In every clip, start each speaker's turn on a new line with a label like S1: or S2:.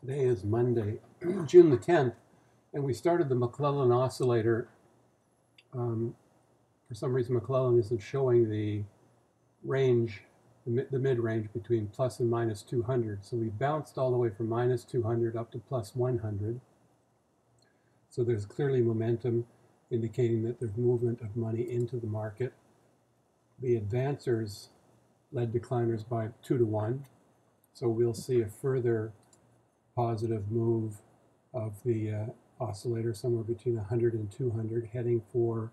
S1: Today is Monday, June the 10th, and we started the McClellan oscillator. For some reason, McClellan isn't showing the range, the mid-range between plus and minus 200. So we bounced all the way from minus 200 up to plus 100. So there's clearly momentum indicating that there's movement of money into the market. The advancers led decliners by 2-1. So we'll see a further positive move of the oscillator somewhere between 100 and 200, heading for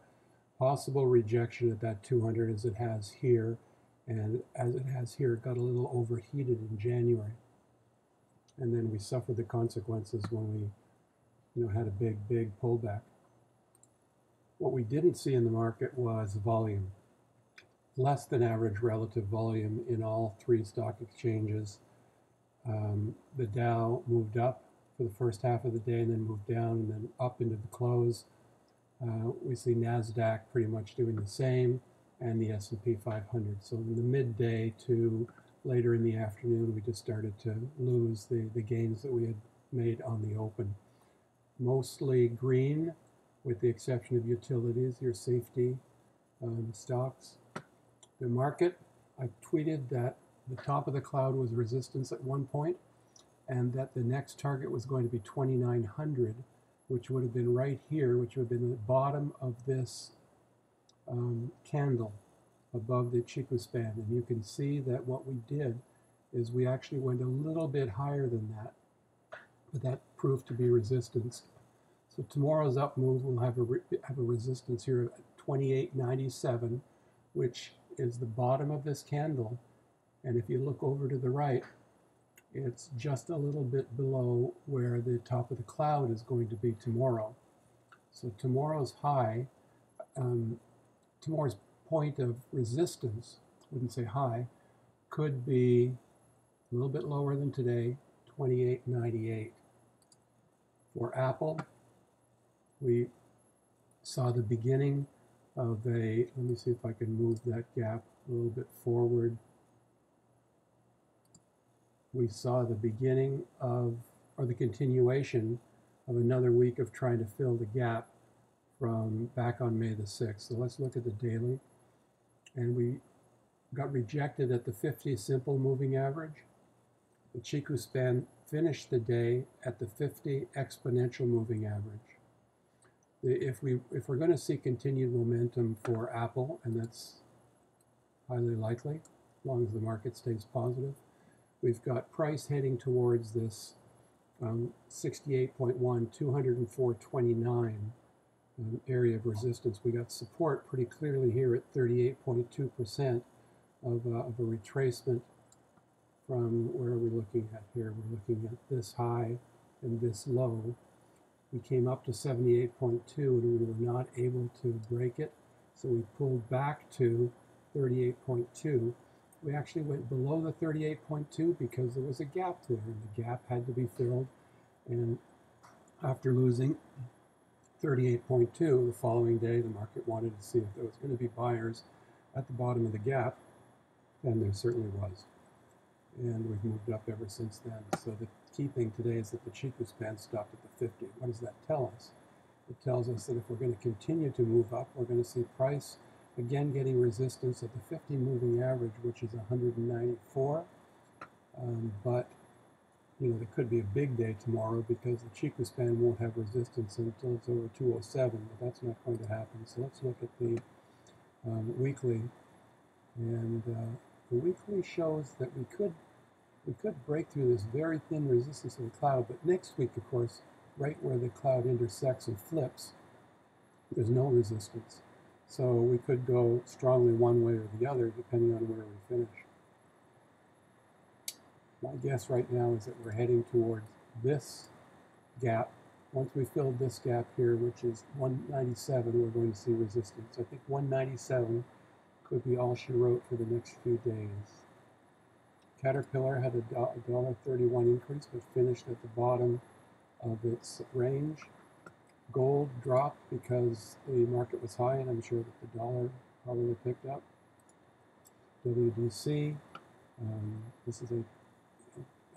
S1: possible rejection at that 200 as it has here. And as it has here, it got a little overheated in January. And then we suffered the consequences when we had a big pullback. What we didn't see in the market was volume. Less than average relative volume in all three stock exchanges. The Dow moved up for the first half of the day and then moved down and then up into the close. We see NASDAQ pretty much doing the same, and the S&P 500. So in the midday to later in the afternoon, we just started to lose the gains that we had made on the open. Mostly green, with the exception of utilities, your safety stocks. The market, I tweeted that the top of the cloud was resistance at one point, and that the next target was going to be 2,900, which would have been right here, which would have been the bottom of this candle above the Ichimoku span. And you can see that what we did is we actually went a little bit higher than that, but that proved to be resistance. So tomorrow's up move will have a resistance here at 28.97, which is the bottom of this candle. And if you look over to the right, it's just a little bit below where the top of the cloud is going to be tomorrow. So tomorrow's high, tomorrow's point of resistance, wouldn't say high, could be a little bit lower than today, 28.98. For Apple, we saw the beginning of let me see if I can move that gap a little bit forward. We saw the beginning of, or the continuation of another week of trying to fill the gap from back on May the 6th. So let's look at the daily. And we got rejected at the 50 simple moving average. The Ichimoku span finished the day at the 50 exponential moving average. If we're going to see continued momentum for Apple, and that's highly likely, as long as the market stays positive, we've got price heading towards this 68.1, 204.29 area of resistance. We got support pretty clearly here at 38.2% of a retracement from, where are we looking at here? We're looking at this high and this low. We came up to 78.2 and we were not able to break it. So we pulled back to 38.2. We actually went below the 38.2 because there was a gap there, and the gap had to be filled. And after losing 38.2 the following day, the market wanted to see if there was going to be buyers at the bottom of the gap, and there certainly was. And we've moved up ever since then. So the key thing today is that the Ichimoku span stopped at the 50. What does that tell us? It tells us that if we're going to continue to move up, we're going to see price again getting resistance at the 50 moving average, which is 194. But there could be a big day tomorrow because the Ichimoku span won't have resistance until it's over 207, but that's not going to happen. So let's look at the weekly, and the weekly shows that we could break through this very thin resistance of the cloud, but next week, of course, right where the cloud intersects and flips, there's no resistance. So we could go strongly one way or the other, depending on where we finish. My guess right now is that we're heading towards this gap. Once we fill this gap here, which is 197, we're going to see resistance. I think 197 could be all she wrote for the next few days. Caterpillar had a $1.31 increase, but finished at the bottom of its range. Gold dropped because the market was high, and I'm sure that the dollar probably picked up. WDC, this is a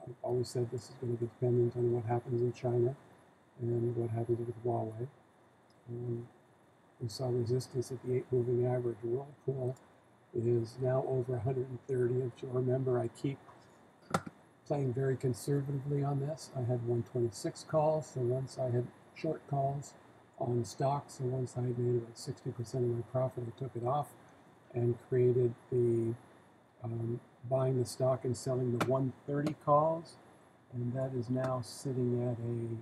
S1: I've always said this is going to be dependent on what happens in China and what happens with Huawei. We saw resistance at the 8 moving average. Whirlpool is now over 130. If you remember, I keep playing very conservatively on this. I had 126 calls, so once I had short calls on stocks, so once I had made about 60% of my profit, I took it off and created the buying the stock and selling the 130 calls, and that is now sitting at a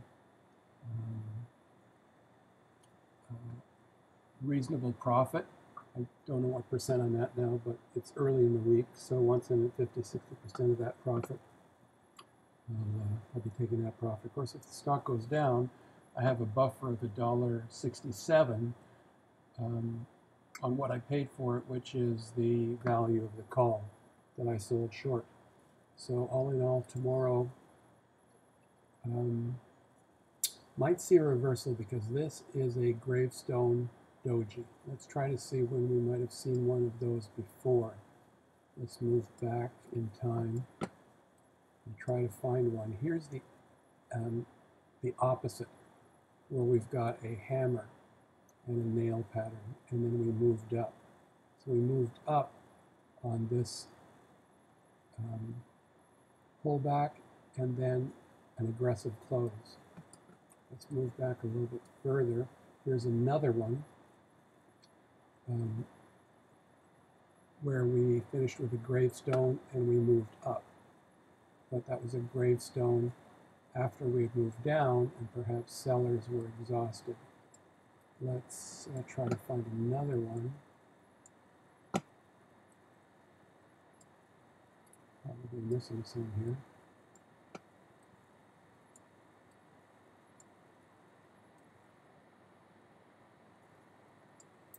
S1: reasonable profit. I don't know what percent I'm at now, but it's early in the week, so once I'm at 50-60% of that profit, I'll be taking that profit. Of course, if the stock goes down, I have a buffer of $1.67 on what I paid for it, which is the value of the call that I sold short. So all in all, tomorrow might see a reversal because this is a gravestone doji. Let's try to see when we might have seen one of those before. Let's move back in time and try to find one. Here's the opposite, where we've got a hammer and a nail pattern, and then we moved up. So we moved up on this pullback and then an aggressive close. Let's move back a little bit further. Here's another one where we finished with a gravestone and we moved up. But that was a gravestone after we had moved down and perhaps sellers were exhausted. Let's try to find another one. Probably missing some here.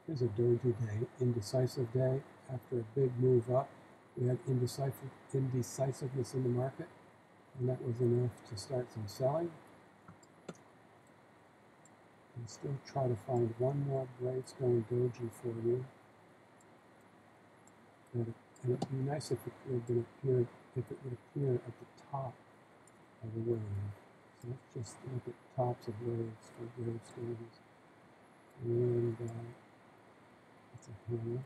S1: Here's a doji day, indecisive day. After a big move up, we had indecisiveness in the market, and that was enough to start some selling. And still try to find one more gravestone doji for you. And it'd be nice if it would appear at the top of a wave. So let's just look at tops of waves for gravestones. And that's a hammer.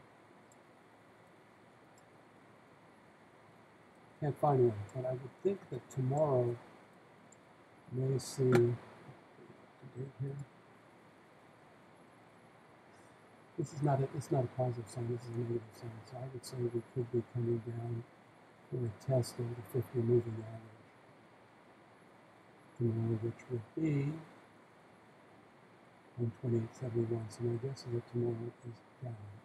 S1: Can't find one, but I would think that tomorrow may see the date here. This is not it's not a positive sign, this is a negative sign. So I would say we could be coming down for a test of the 50 moving average tomorrow, which would be 128.71. So my guess is that tomorrow is down.